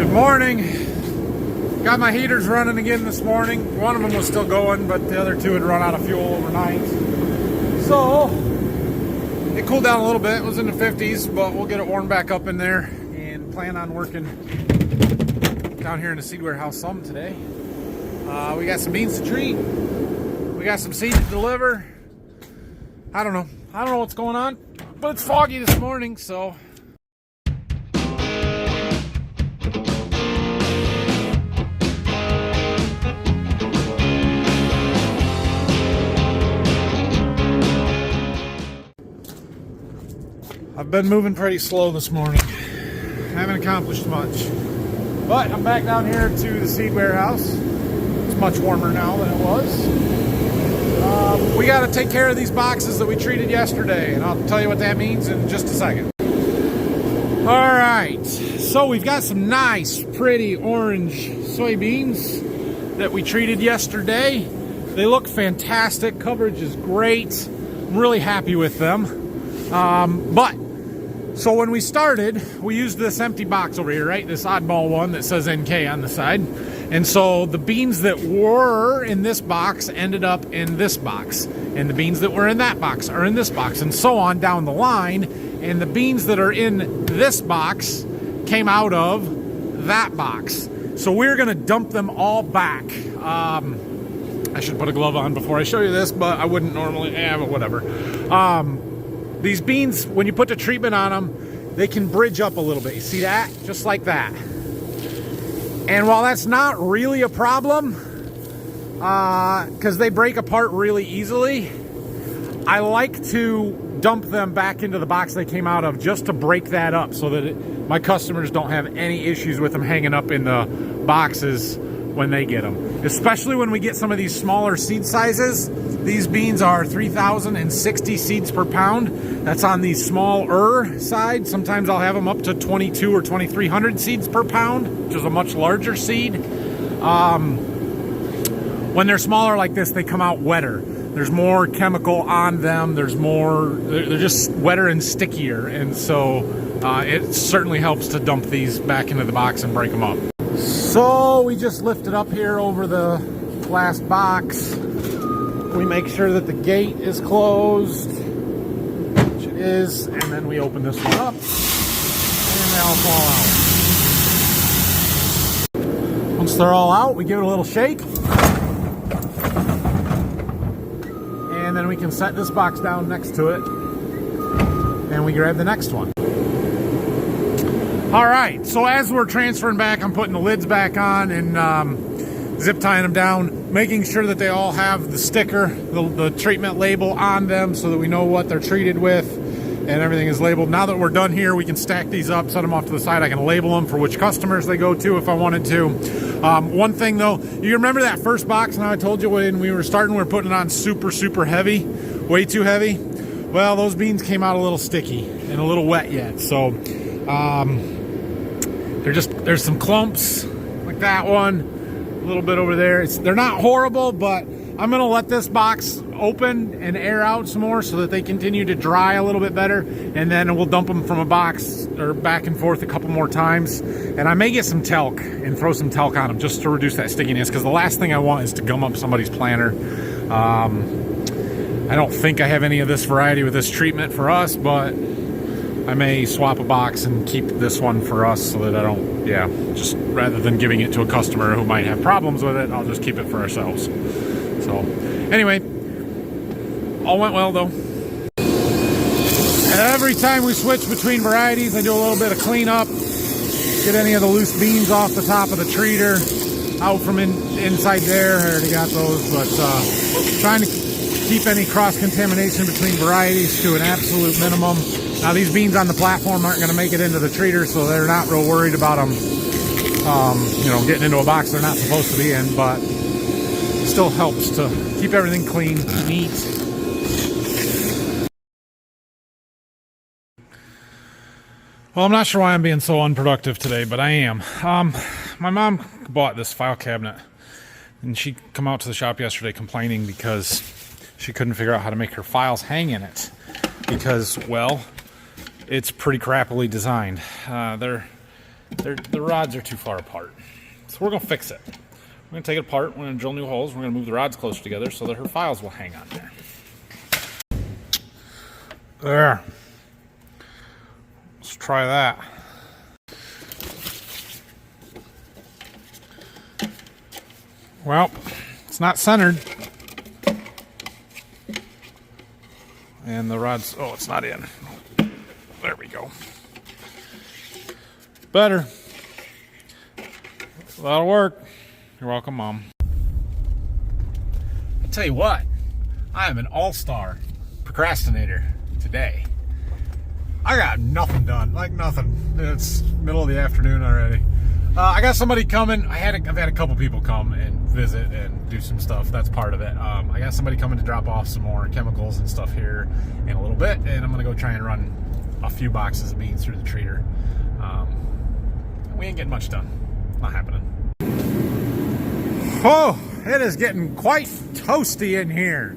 Good morning. Got my heaters running again this morning. One of them was still going, but the other two had run out of fuel overnight. So it cooled down a little bit. It was in the 50s, but we'll get it warmed back up in there and plan on working down here in the seed warehouse some today. We got some beans to treat. We got some seed to deliver. I don't know what's going on, but it's foggy this morning, so. I've been moving pretty slow this morning. Haven't accomplished much. But I'm back down here to the seed warehouse. It's much warmer now than it was. We got to take care of these boxes that we treated yesterday, and I'll tell you what that means in just a second. All right, so we've got some nice, pretty orange soybeans that we treated yesterday. They look fantastic. Coverage is great. I'm really happy with them. So when we started, we used this empty box over here, right? This oddball one that says NK on the side. And so the beans that were in this box ended up in this box. And the beans that were in that box are in this box, and so on down the line. And the beans that are in this box came out of that box. So we're gonna dump them all back. I should put a glove on before I show you this, but I wouldn't normally, but whatever. These beans, when you put the treatment on them, they can bridge up a little bit. You see that? Just like that. And while that's not really a problem, because they break apart really easily, I like to dump them back into the box they came out of just to break that up so that my customers don't have any issues with them hanging up in the boxes when they get them. Especially when we get some of these smaller seed sizes. These beans are 3,060 seeds per pound. That's on the smaller side. Sometimes I'll have them up to 22 or 2,300 seeds per pound, which is a much larger seed. When they're smaller like this, they come out wetter. There's more chemical on them. They're just wetter and stickier. And so it certainly helps to dump these back into the box and break them up. So we just lifted up here over the last box. We make sure that the gate is closed, which it is, and then we open this one up, and they all fall out. Once they're all out, we give it a little shake, and then we can set this box down next to it, and we grab the next one. All right, so as we're transferring back, I'm putting the lids back on and zip tying them down, making sure that they all have the sticker, the treatment label on them so that we know what they're treated with and everything is labeled. Now that we're done here, we can stack these up, set them off to the side. I can label them for which customers they go to if I wanted to. One thing though, you remember that first box and I told you when we were starting, we were putting it on super heavy, way too heavy? Well, those beans came out a little sticky and a little wet yet. So there's some clumps like that one, a little bit over there. They're not horrible, but I'm gonna let this box open and air out some more so that they continue to dry a little bit better, and then we'll dump them from a box or back and forth a couple more times. And I may get some talc and throw some talc on them just to reduce that stickiness, because the last thing I want is to gum up somebody's planter. I don't think I have any of this variety with this treatment for us, but I may swap a box and keep this one for us so that I don't, just rather than giving it to a customer who might have problems with it, I'll just keep it for ourselves. So anyway, all went well though. Every time we switch between varieties, I do a little bit of cleanup, get any of the loose beans off the top of the treater, out from inside there. I already got those, but trying to keep any cross-contamination between varieties to an absolute minimum. Now these beans on the platform aren't going to make it into the treater, so they're not real worried about them, getting into a box they're not supposed to be in, but it still helps to keep everything clean, neat. Well, I'm not sure why I'm being so unproductive today, but I am. My mom bought this file cabinet, and she come out to the shop yesterday complaining because she couldn't figure out how to make her files hang in it. Because, well, it's pretty crappily designed. They're The rods are too far apart. So we're going to fix it. We're going to take it apart. We're going to drill new holes. We're going to move the rods closer together so that her files will hang on there. There. Let's try that. Well, it's not centered. And the rod's, oh, it's not in. There we go. Better. That'll work. You're welcome, Mom. I'll tell you what, I am an all-star procrastinator today. I got nothing done, like nothing. It's middle of the afternoon already. I got somebody coming. I've had a couple people come and visit and do some stuff. That's part of it. I got somebody coming to drop off some more chemicals and stuff here in a little bit, and I'm gonna go try and run a few boxes of beans through the treater. We ain't getting much done. Not happening. Oh, it is getting quite toasty in here.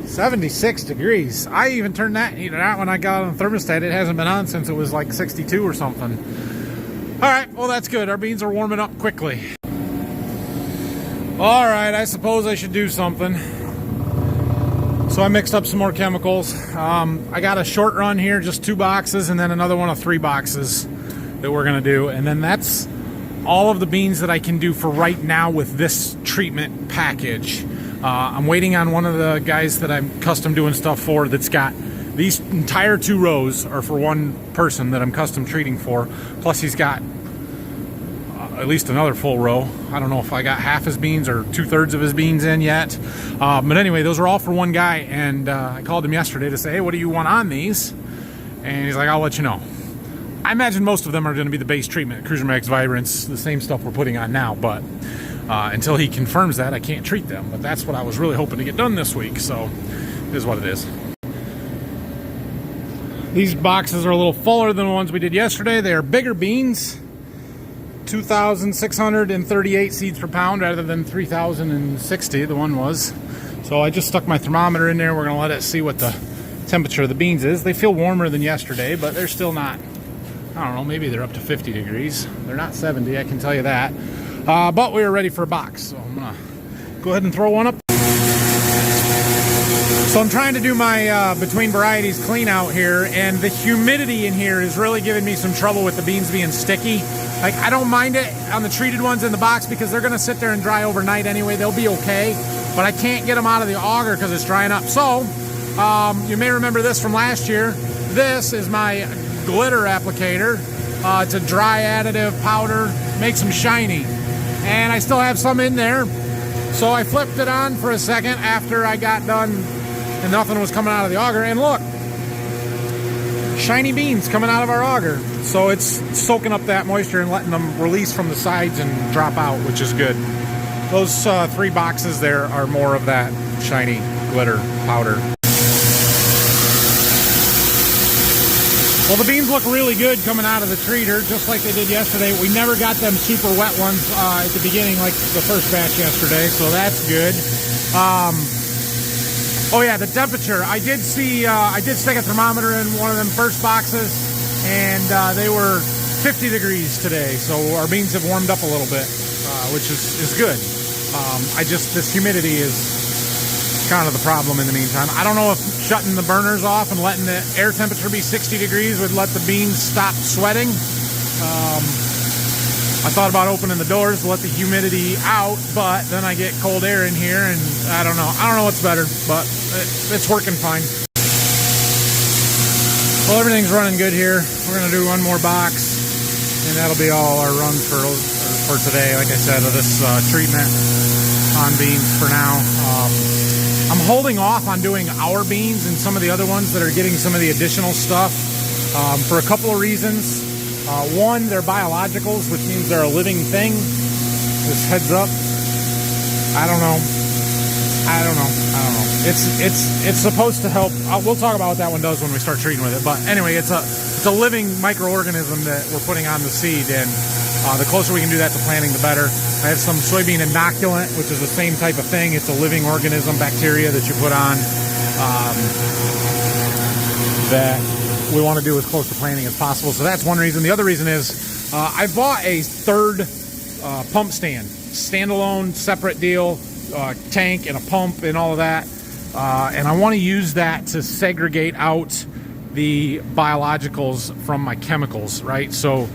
76 degrees. I even turned that heater out when I got on the thermostat. It hasn't been on since it was like 62 or something. All right, well, that's good. Our beans are warming up quickly. All right, I suppose I should do something. So I mixed up some more chemicals. I got a short run here, just 2 boxes, and then another one of 3 boxes that we're gonna do. And then that's all of the beans that I can do for right now with this treatment package. I'm waiting on one of the guys that I'm custom doing stuff for that's got these entire 2 rows are for one person that I'm custom treating for. Plus he's got at least another full row. I don't know if I got half his beans or 2/3 of his beans in yet. But anyway, those are all for one guy. And I called him yesterday to say, hey, what do you want on these? And he's like, I'll let you know. I imagine most of them are going to be the base treatment, Cruiser Max Vibrance, the same stuff we're putting on now. But until he confirms that, I can't treat them. But that's what I was really hoping to get done this week. So it is what it is. These boxes are a little fuller than the ones we did yesterday. They are bigger beans. 2,638 seeds per pound rather than 3,060 the one was. So I just stuck my thermometer in there. We're going to let it see what the temperature of the beans is. They feel warmer than yesterday, but they're still not, I don't know, maybe they're up to 50 degrees. They're not 70, I can tell you that. But we are ready for a box, so I'm going to go ahead and throw one up. So I'm trying to do my between varieties clean out here, and the humidity in here is really giving me some trouble with the beans being sticky. Like, I don't mind it on the treated ones in the box because they're going to sit there and dry overnight anyway. They'll be okay, but I can't get them out of the auger because it's drying up. So you may remember this from last year. This is my glitter applicator. It's a dry additive powder, makes them shiny, and I still have some in there. So I flipped it on for a second after I got done and nothing was coming out of the auger, and look, shiny beans coming out of our auger. So it's soaking up that moisture and letting them release from the sides and drop out, which is good. Those 3 boxes there are more of that shiny glitter powder. Well, the beans look really good coming out of the treater, just like they did yesterday. We never got them super wet ones at the beginning like the first batch yesterday, so that's good. Oh yeah, the temperature. I did see, I did stick a thermometer in one of them first boxes, and they were 50 degrees today. So our beans have warmed up a little bit, which is good. This humidity is kind of the problem in the meantime. I don't know if shutting the burners off and letting the air temperature be 60 degrees would let the beans stop sweating. I thought about opening the doors to let the humidity out, but then I get cold air in here, and I don't know. I don't know what's better, but it's working fine. Well, everything's running good here. We're going to do one more box, and that'll be all our runs for today. Like I said, of this treatment on beans for now. I'm holding off on doing our beans and some of the other ones that are getting some of the additional stuff for a couple of reasons. One, they're biologicals, which means they're a living thing. Just heads up. I don't know. It's supposed to help. We'll talk about what that one does when we start treating with it. But anyway, it's a living microorganism that we're putting on the seed, and the closer we can do that to planting, the better. I have some soybean inoculant, which is the same type of thing. It's a living organism, bacteria that you put on that we want to do as close to planting as possible. So that's one reason. The other reason is I bought a third pump stand, standalone, separate deal, tank and a pump and all of that. And I want to use that to segregate out the biologicals from my chemicals, right? So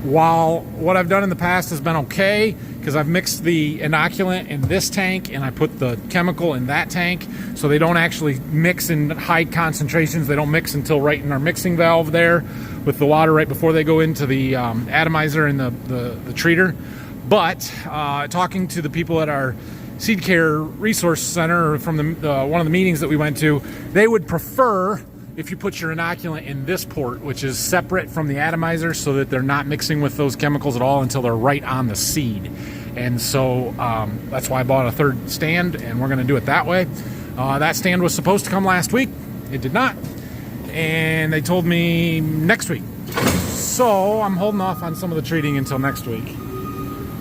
while what I've done in the past has been okay, because I've mixed the inoculant in this tank and I put the chemical in that tank, so they don't actually mix in high concentrations. They don't mix until right in our mixing valve there with the water right before they go into the atomizer and the treater. But talking to the people at our Seed Care Resource Center from one of the meetings that we went to, they would prefer if you put your inoculant in this port, which is separate from the atomizer, so that they're not mixing with those chemicals at all until they're right on the seed. And so that's why I bought a third stand, and we're going to do it that way. That stand was supposed to come last week. It did not. And they told me next week. So I'm holding off on some of the treating until next week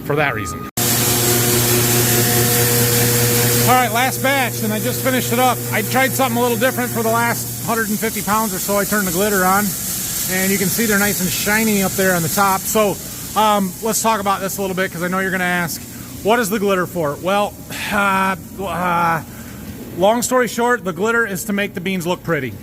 for that reason. All right, last batch, and I just finished it up. I tried something a little different for the last 150 pounds or so. I turned the glitter on, and you can see they're nice and shiny up there on the top. So let's talk about this a little bit, because I know you're going to ask, what is the glitter for? Well, long story short, the glitter is to make the beans look pretty.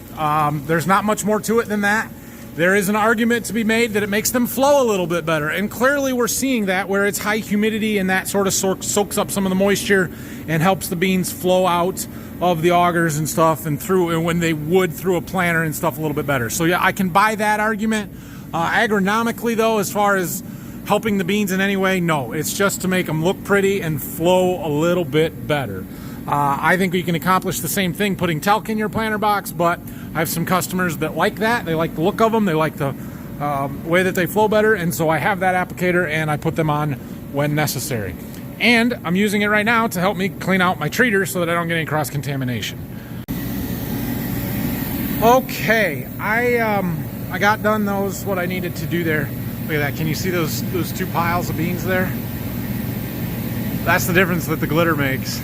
There's not much more to it than that. There is an argument to be made that it makes them flow a little bit better, and clearly we're seeing that where it's high humidity, and that sort of soaks up some of the moisture and helps the beans flow out of the augers and stuff and through, and when they would through a planter and stuff, a little bit better. So yeah, I can buy that argument. Agronomically though, as far as helping the beans in any way, no, it's just to make them look pretty and flow a little bit better. I think you can accomplish the same thing putting talc in your planter box, but I have some customers that like that. They like the look of them. They like the way that they flow better, and so I have that applicator and I put them on when necessary. And I'm using it right now to help me clean out my treater so that I don't get any cross-contamination. Okay, I got done what I needed to do there. Look at that. Can you see those two piles of beans there? That's the difference that the glitter makes.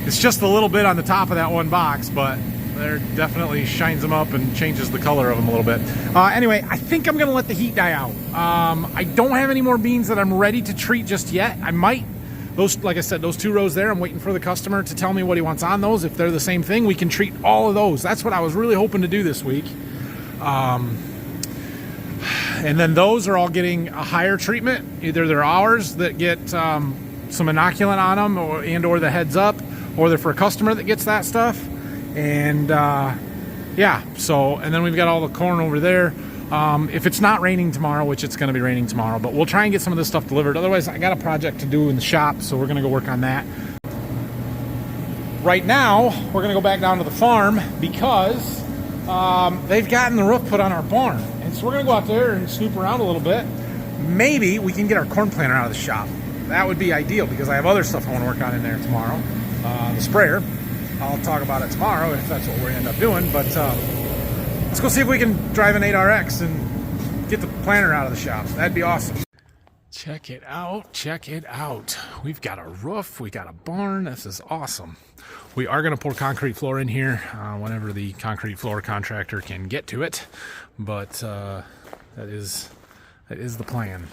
It's just a little bit on the top of that one box, but there definitely shines them up and changes the color of them a little bit. Anyway, I think I'm going to let the heat die out. I don't have any more beans that I'm ready to treat just yet. I might. Like I said, those 2 rows there, I'm waiting for the customer to tell me what he wants on those. If they're the same thing, we can treat all of those. That's what I was really hoping to do this week. And then those are all getting a higher treatment. Either they're ours that get some inoculant on them, or the heads up, or they're for a customer that gets that stuff. And yeah, so, and then we've got all the corn over there. If it's not raining tomorrow, which it's going to be raining tomorrow, but we'll try and get some of this stuff delivered. Otherwise, I got a project to do in the shop, so we're going to go work on that. Right now, we're going to go back down to the farm because they've gotten the roof put on our barn. And so we're going to go out there and snoop around a little bit. Maybe we can get our corn planter out of the shop. That would be ideal, because I have other stuff I want to work on in there tomorrow. The sprayer. I'll talk about it tomorrow if that's what we end up doing, but let's go see if we can drive an 8RX and get the planter out of the shop. That'd be awesome. Check it out. Check it out. We've got a roof. We got a barn. This is awesome. We are going to pour concrete floor in here whenever the concrete floor contractor can get to it, but that is the plan.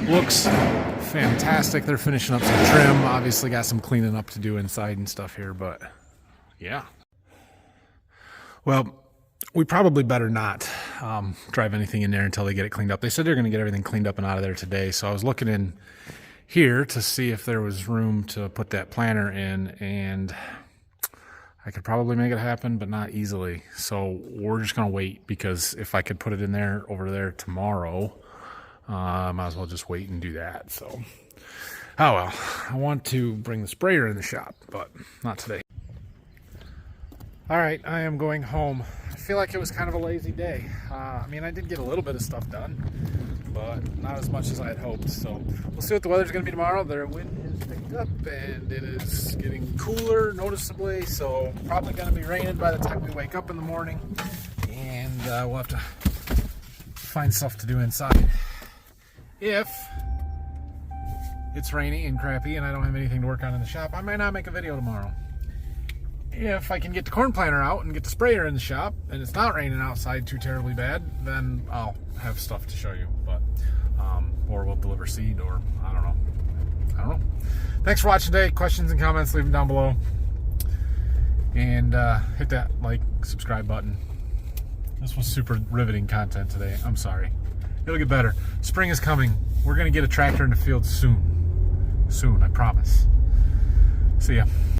Looks fantastic. They're finishing up some trim. Obviously got some cleaning up to do inside and stuff here, but yeah. Well, we probably better not drive anything in there until they get it cleaned up. They said they're going to get everything cleaned up and out of there today, so I was looking in here to see if there was room to put that planter in, and I could probably make it happen, but not easily. So we're just going to wait, because if I could put it in there over there tomorrow, I might as well just wait and do that. So, oh well, I want to bring the sprayer in the shop, but not today. All right, I am going home. I feel like it was kind of a lazy day. I mean, I did get a little bit of stuff done, but not as much as I had hoped. So we'll see what the weather's going to be tomorrow. The wind is picked up, and it is getting cooler noticeably, so probably going to be raining by the time we wake up in the morning, and we'll have to find stuff to do inside. If it's rainy and crappy and I don't have anything to work on in the shop, I might not make a video tomorrow. if I can get the corn planter out and get the sprayer in the shop and it's not raining outside too terribly bad, then I'll have stuff to show you. But or we'll deliver seed, or I don't know. Thanks for watching today. Questions and comments, leave them down below. And hit that like, subscribe button. This was super riveting content today. I'm sorry. It'll get better. Spring is coming. We're going to get a tractor in the field soon. Soon, I promise. See ya.